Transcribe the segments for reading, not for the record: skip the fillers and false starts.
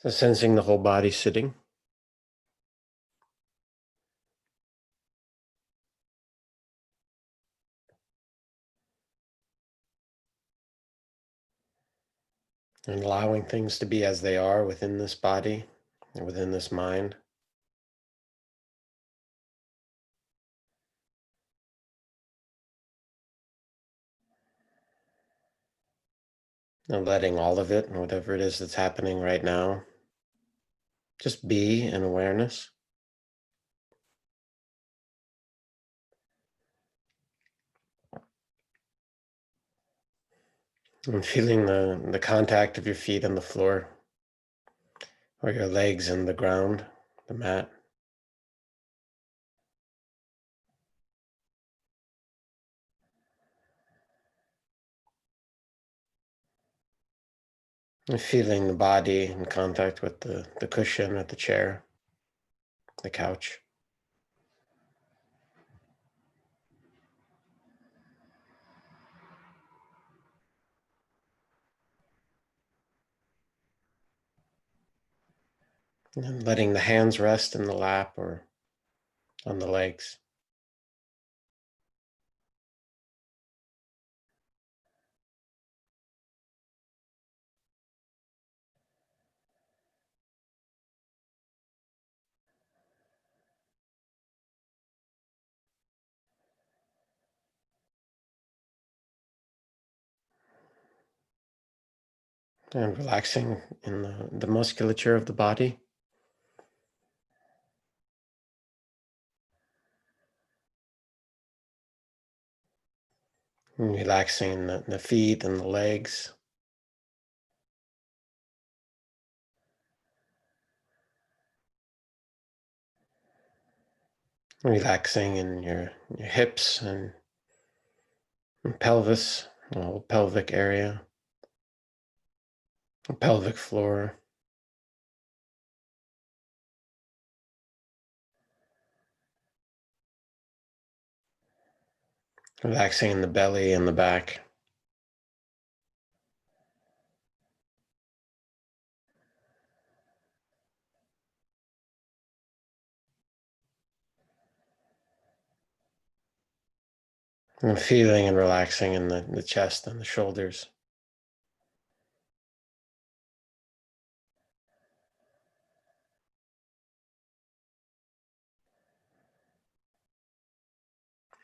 So sensing the whole body sitting. And allowing things to be as they are within this body, and within this mind. And letting all of it, and whatever it is that's happening right now, just be in awareness. And feeling the contact of your feet on the floor, or your legs in the ground, the mat. And feeling the body in contact with the cushion at the chair, the couch. And letting the hands rest in the lap or on the legs. And relaxing in the musculature of the body. And relaxing the feet and the legs. Relaxing in your hips and pelvis, the whole pelvic area, the pelvic floor. Relaxing in the belly and the back. And feeling and relaxing in the chest and the shoulders.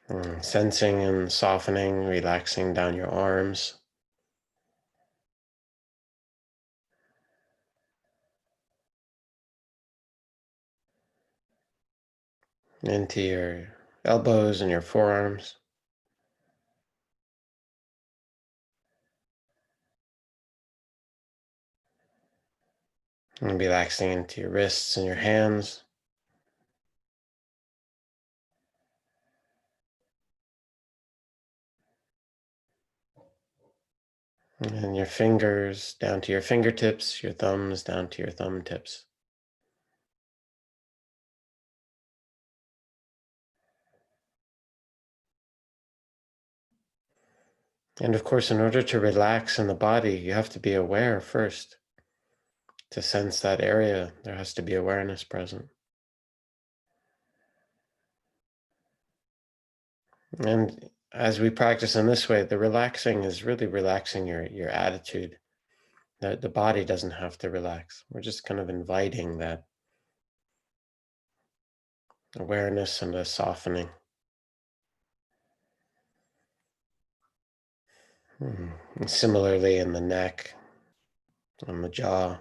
And sensing and softening, relaxing down your arms. Into your elbows and your forearms. And relaxing into your wrists and your hands. And your fingers down to your fingertips, your thumbs down to your thumb tips. And of course, in order to relax in the body, you have to be aware first. To sense that area, there has to be awareness present. And as we practice in this way, the relaxing is really relaxing your attitude. The body doesn't have to relax. We're just kind of inviting that awareness and a softening. And similarly in the neck, on the jaw.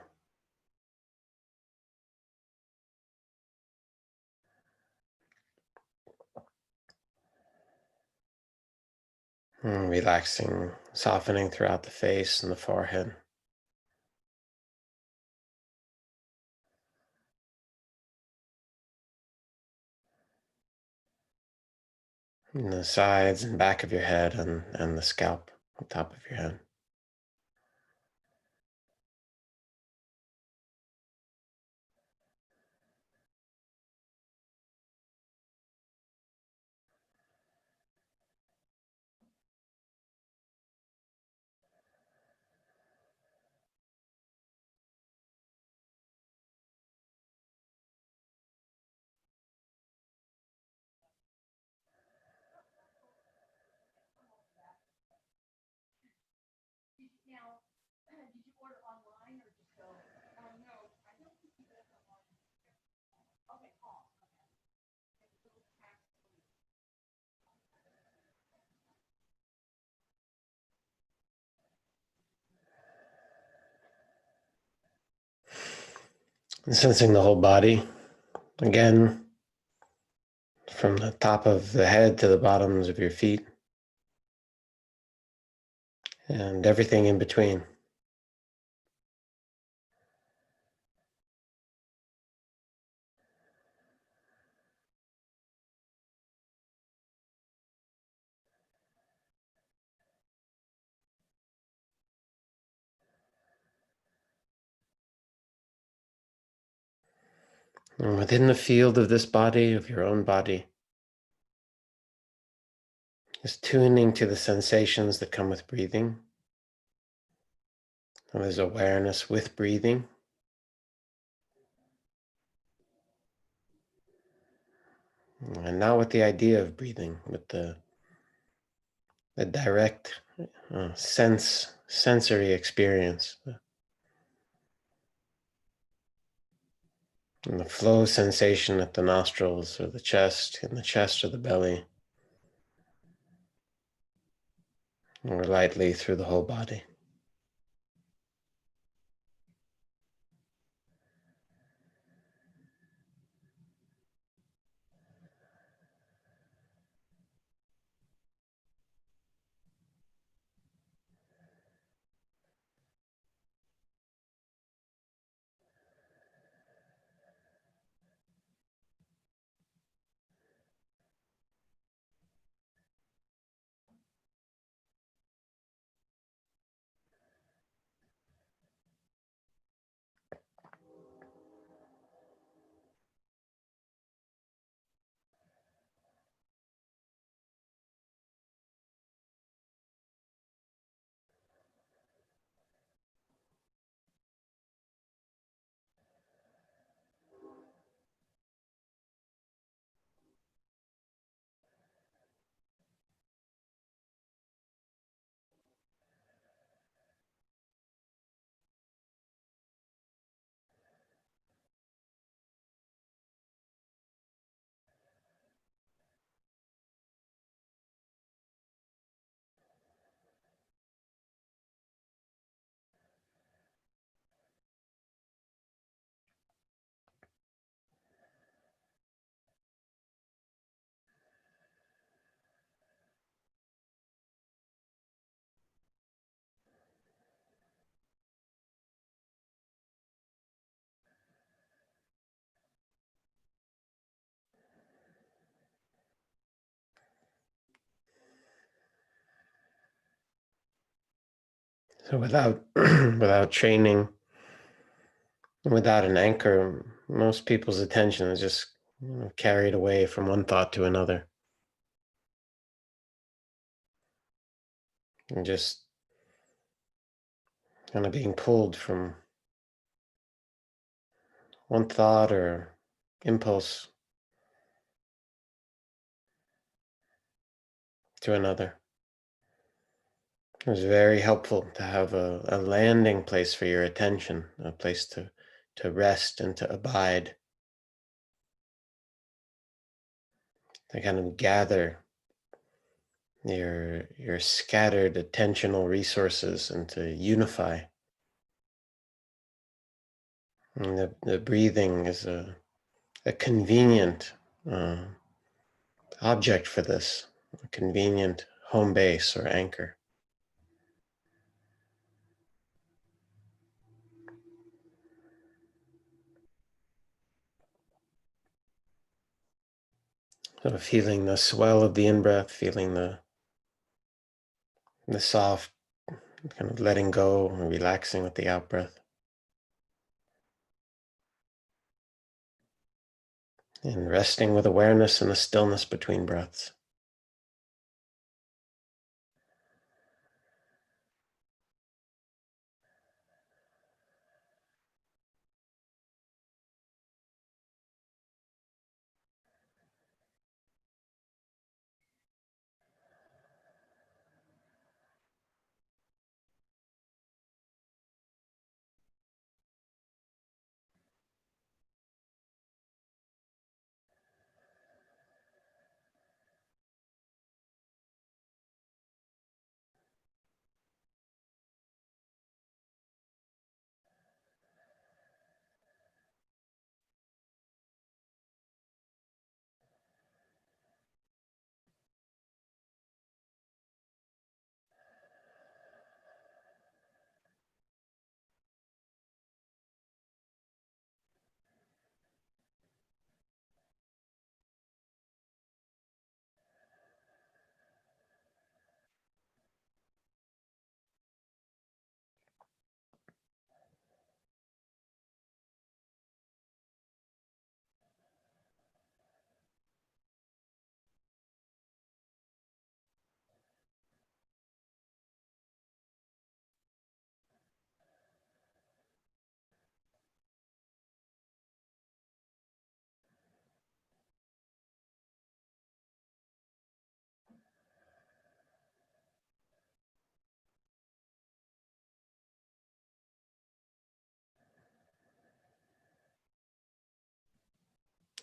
Relaxing, softening throughout the face and the forehead. And the sides and back of your head and the scalp, the top of your head. And sensing the whole body, again, from the top of the head to the bottoms of your feet, and everything in between. And within the field of this body, of your own body, is tuning to the sensations that come with breathing. And there's awareness with breathing. And not with the idea of breathing, with the direct sensory experience, and the flow sensation at the nostrils or the chest, in the chest or the belly, or lightly through the whole body. So without without training, without an anchor, most people's attention is just carried away from one thought to another, and just kind of being pulled from one thought or impulse to another. It was very helpful to have a landing place for your attention, a place to rest and to abide, to kind of gather your scattered attentional resources and to unify. And the breathing is a convenient uh, object for this, a convenient home base or anchor. So feeling the swell of the in-breath, feeling the soft kind of letting go and relaxing with the out-breath. And resting with awareness in the stillness between breaths.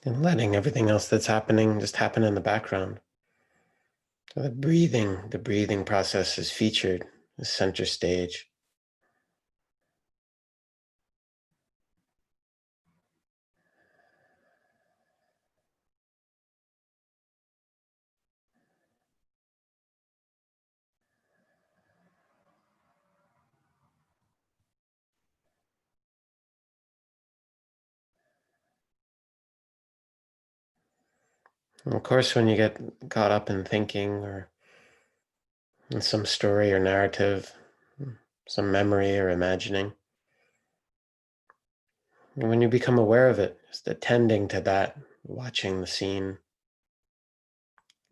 and letting everything else that's happening just happen in the background. So the breathing process is featured, is center stage. And of course, when you get caught up in thinking or in some story or narrative, some memory or imagining, and when you become aware of it, just attending to that, watching the scene,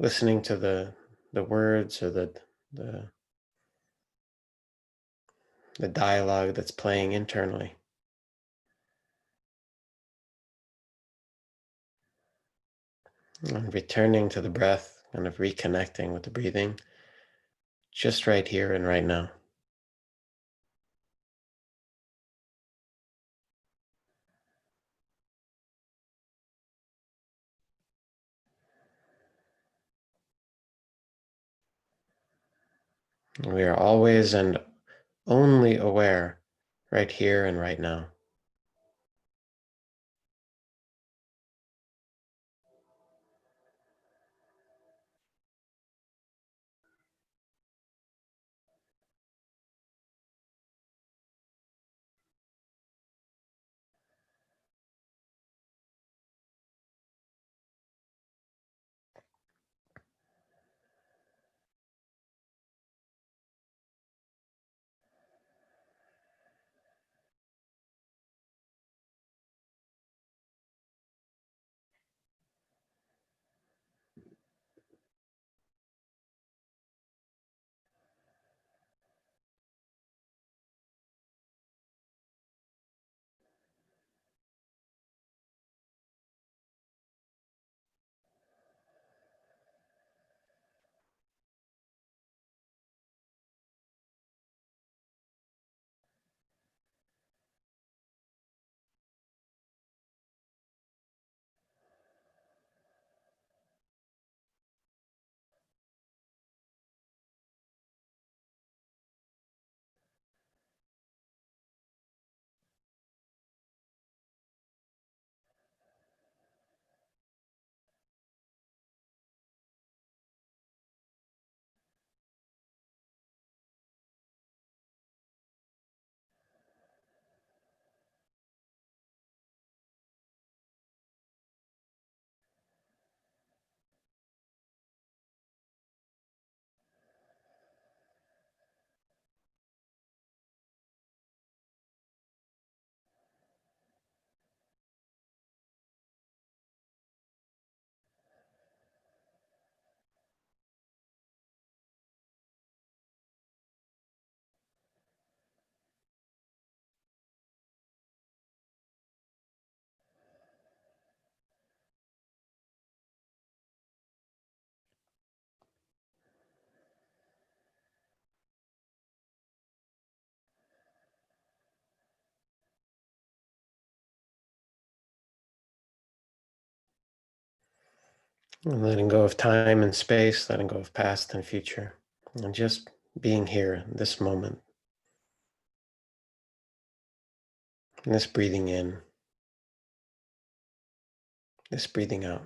listening to the words or the the dialogue that's playing internally, and returning to the breath, kind of reconnecting with the breathing, just right here and right now. We are always and only aware right here and right now. And letting go of time and space, letting go of past and future, and just being here, this moment, and this breathing in, this breathing out.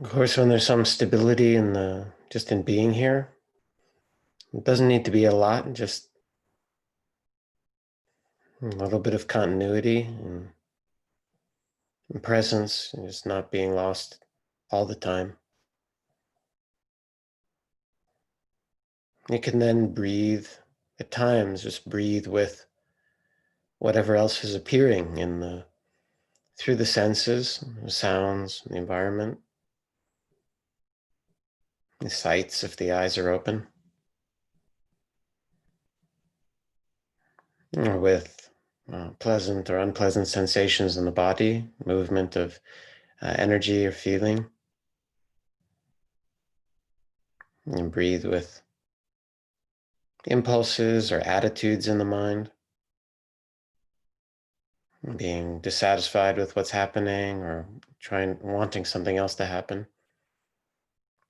Of course, when there's some stability in just in being here, it doesn't need to be a lot, just a little bit of continuity and presence, and just not being lost all the time. You can then breathe at times, just breathe with whatever else is appearing through the senses, the sounds, the environment, the sights if the eyes are open, or with pleasant or unpleasant sensations in the body, movement of energy or feeling, and breathe with impulses or attitudes in the mind, being dissatisfied with what's happening or wanting something else to happen.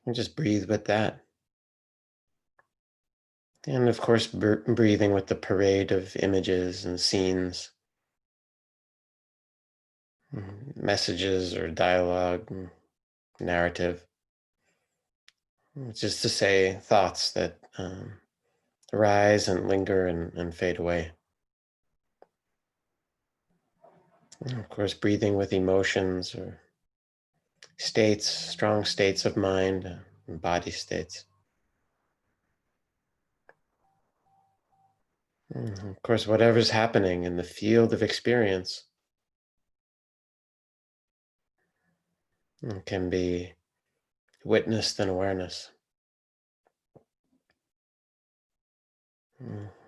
And just breathe with that. And of course, breathing with the parade of images and scenes, messages or dialogue, narrative. It's just to say thoughts that arise and linger and fade away. And of course, breathing with emotions or states, strong states of mind, and body states. Of course, whatever's happening in the field of experience can be witnessed and awareness.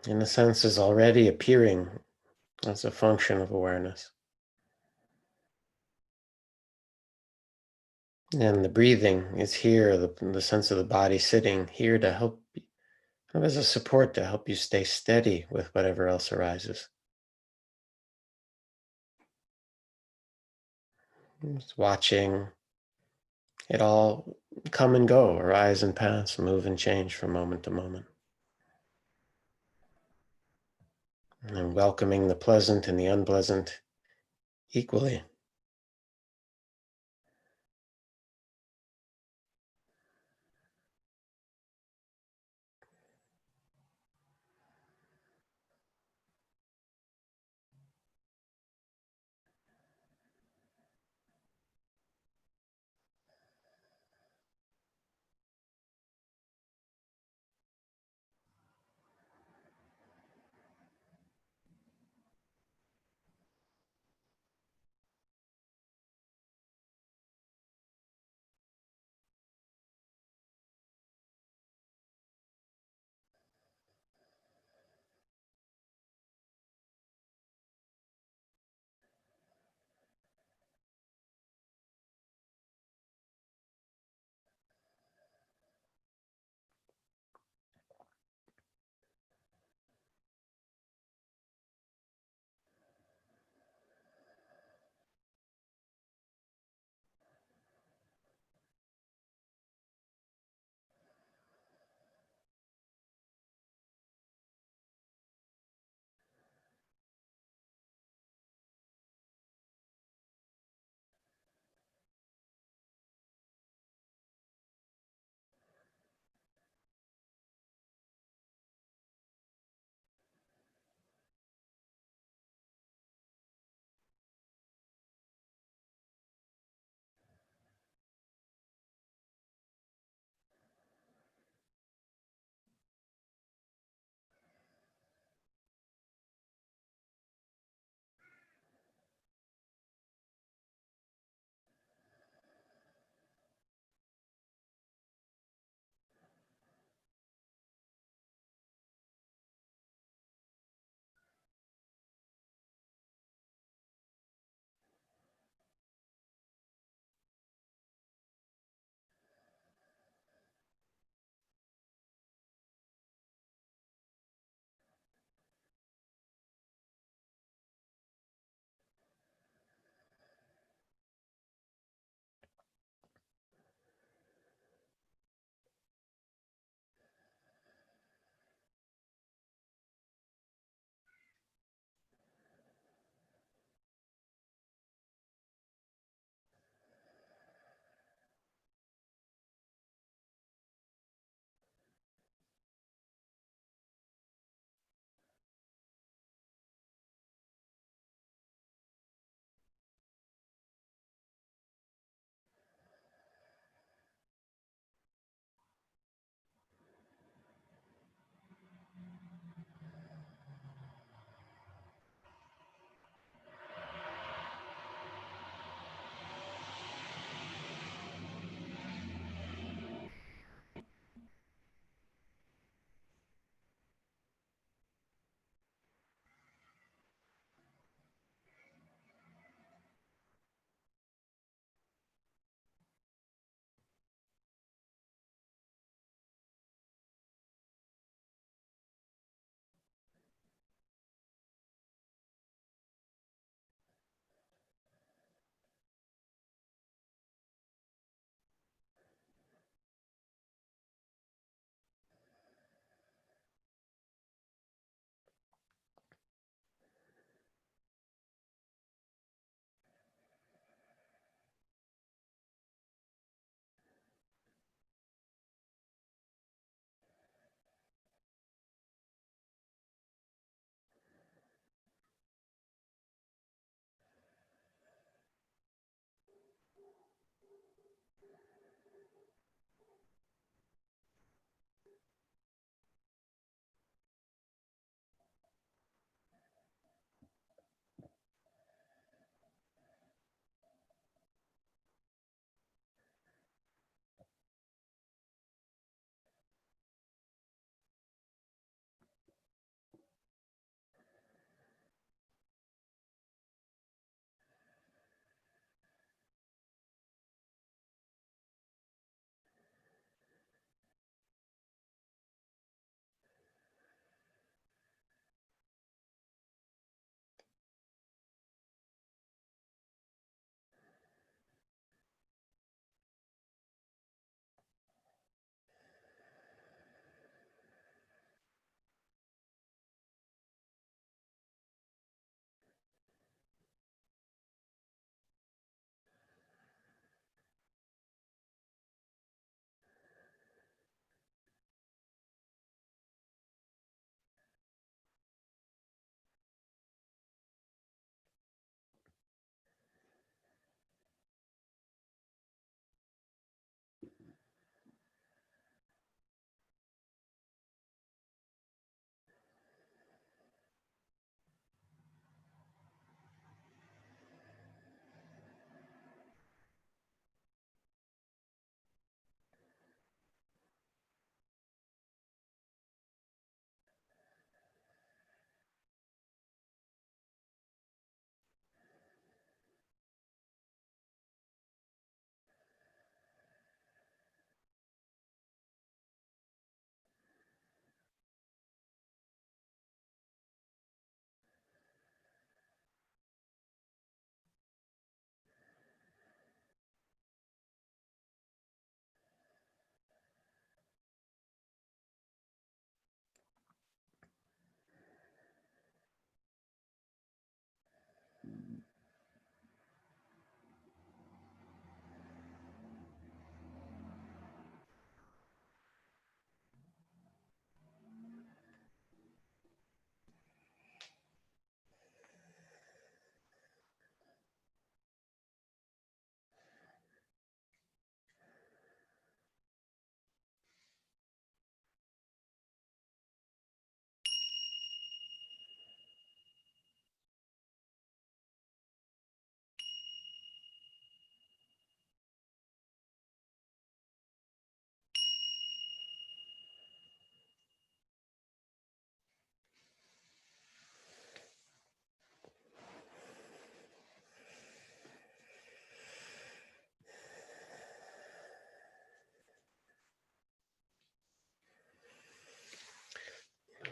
In a sense, is already appearing as a function of awareness. And the breathing is here, the sense of the body sitting here to help, as a support to help you stay steady with whatever else arises. Just watching it all come and go, arise and pass, move and change from moment to moment. And welcoming the pleasant and the unpleasant equally.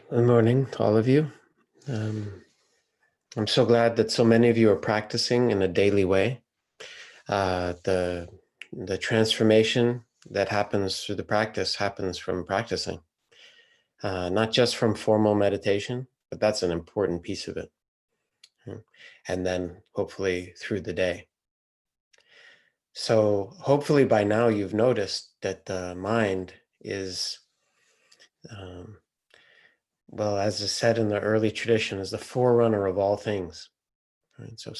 Good morning, all of you. I'm so glad that so many of you are practicing in a daily way. The transformation that happens through the practice happens from practicing, not just from formal meditation, but that's an important piece of it. And then hopefully through the day. So hopefully by now you've noticed that the mind is, well, as is said in the early tradition, is the forerunner of all things. Right? So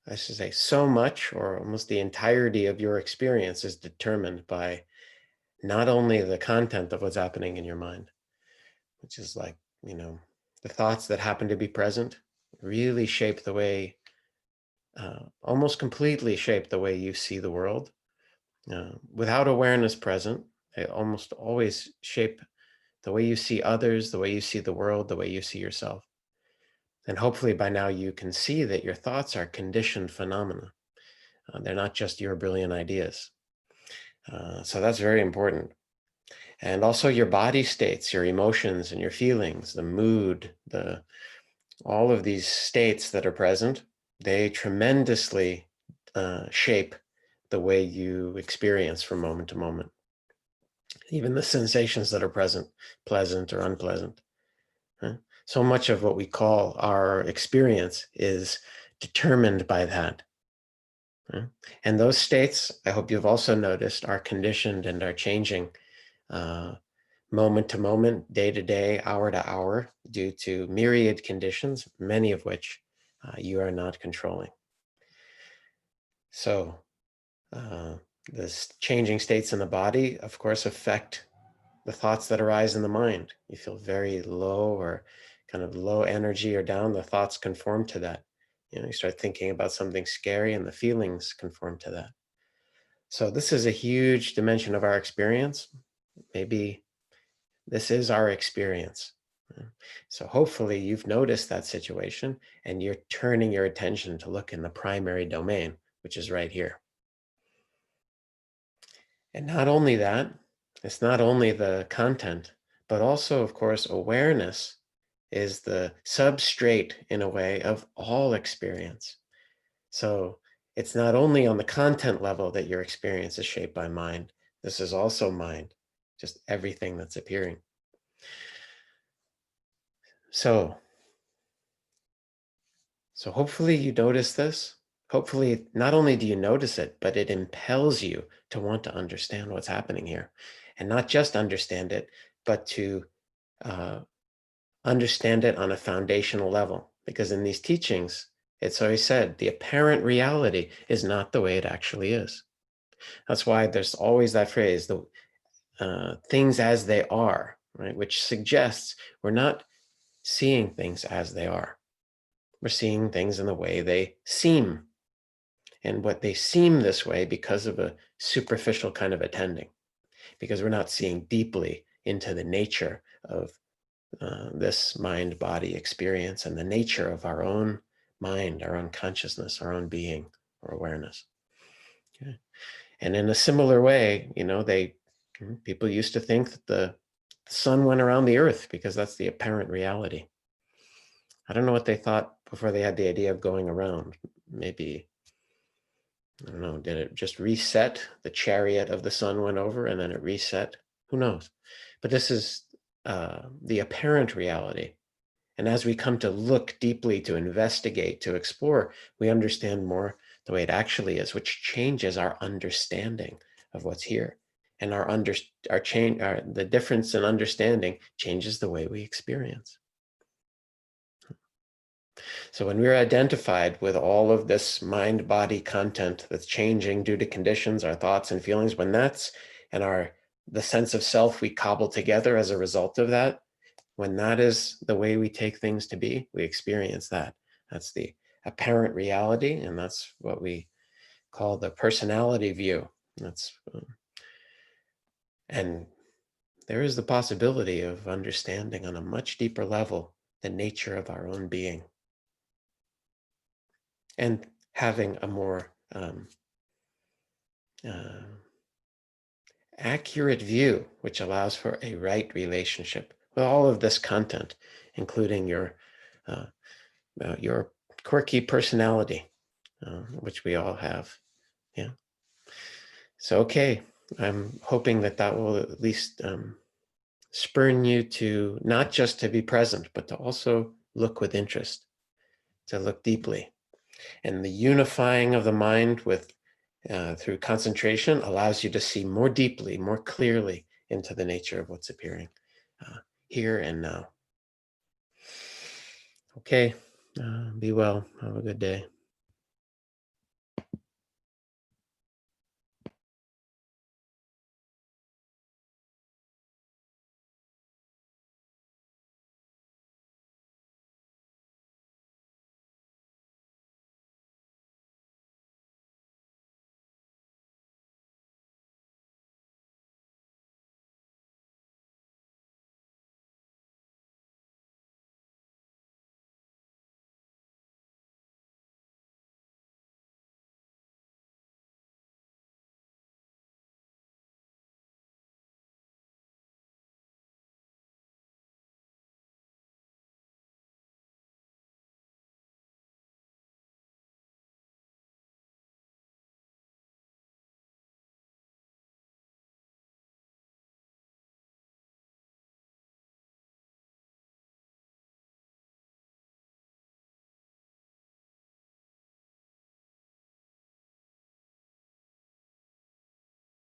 I should say so much or almost the entirety of your experience is determined by not only the content of what's happening in your mind, which is like, the thoughts that happen to be present really shape the way, almost completely shape the way you see the world. Without awareness present, they almost always shape the way you see others, the way you see the world, the way you see yourself. And hopefully by now you can see that your thoughts are conditioned phenomena. They're not just your brilliant ideas. So that's very important. And also your body states, your emotions and your feelings, the mood, all of these states that are present, they tremendously shape the way you experience from moment to moment. Even the sensations that are present, pleasant or unpleasant. Right? So much of what we call our experience is determined by that. Right? And those states, I hope you've also noticed, are conditioned and are changing moment to moment, day to day, hour to hour, due to myriad conditions, many of which you are not controlling. So the changing states in the body, of course, affect the thoughts that arise in the mind. You feel very low or kind of low energy or down, the thoughts conform to that. You start thinking about something scary and the feelings conform to that. So this is a huge dimension of our experience. Maybe this is our experience. So hopefully you've noticed that situation and you're turning your attention to look in the primary domain, which is right here. And not only that, it's not only the content, but also, of course, awareness is the substrate, in a way, of all experience. So it's not only on the content level that your experience is shaped by mind. This is also mind, just everything that's appearing. So hopefully you notice this. Hopefully, not only do you notice it, but it impels you to want to understand what's happening here. And not just understand it, but to understand it on a foundational level. Because in these teachings, it's always said, the apparent reality is not the way it actually is. That's why there's always that phrase, the things as they are, right? Which suggests we're not seeing things as they are. We're seeing things in the way they seem. And what they seem this way because of a superficial kind of attending, because we're not seeing deeply into the nature of this mind-body experience and the nature of our own mind, our own consciousness, our own being or awareness. Okay. And in a similar way, people used to think that the sun went around the earth because that's the apparent reality. I don't know what they thought before they had the idea of going around. Maybe, I don't know, did it just reset? The chariot of the sun went over and then it reset? Who knows? But this is the apparent reality. And as we come to look deeply, to investigate, to explore, we understand more the way it actually is, which changes our understanding of what's here. And the difference in understanding changes the way we experience. So when we're identified with all of this mind-body content that's changing due to conditions, our thoughts and feelings, when that's and the sense of self we cobble together as a result of that, when that is the way we take things to be, we experience that. That's the apparent reality, and that's what we call the personality view. And there is the possibility of understanding on a much deeper level the nature of our own being and having a more accurate view, which allows for a right relationship with all of this content, including uh, your quirky personality, which we all have. Yeah. So, okay, I'm hoping that that will at least spurn you to not just to be present, but to also look with interest, to look deeply. And the unifying of the mind with through concentration allows you to see more deeply, more clearly into the nature of what's appearing here and now. Okay, be well. Have a good day.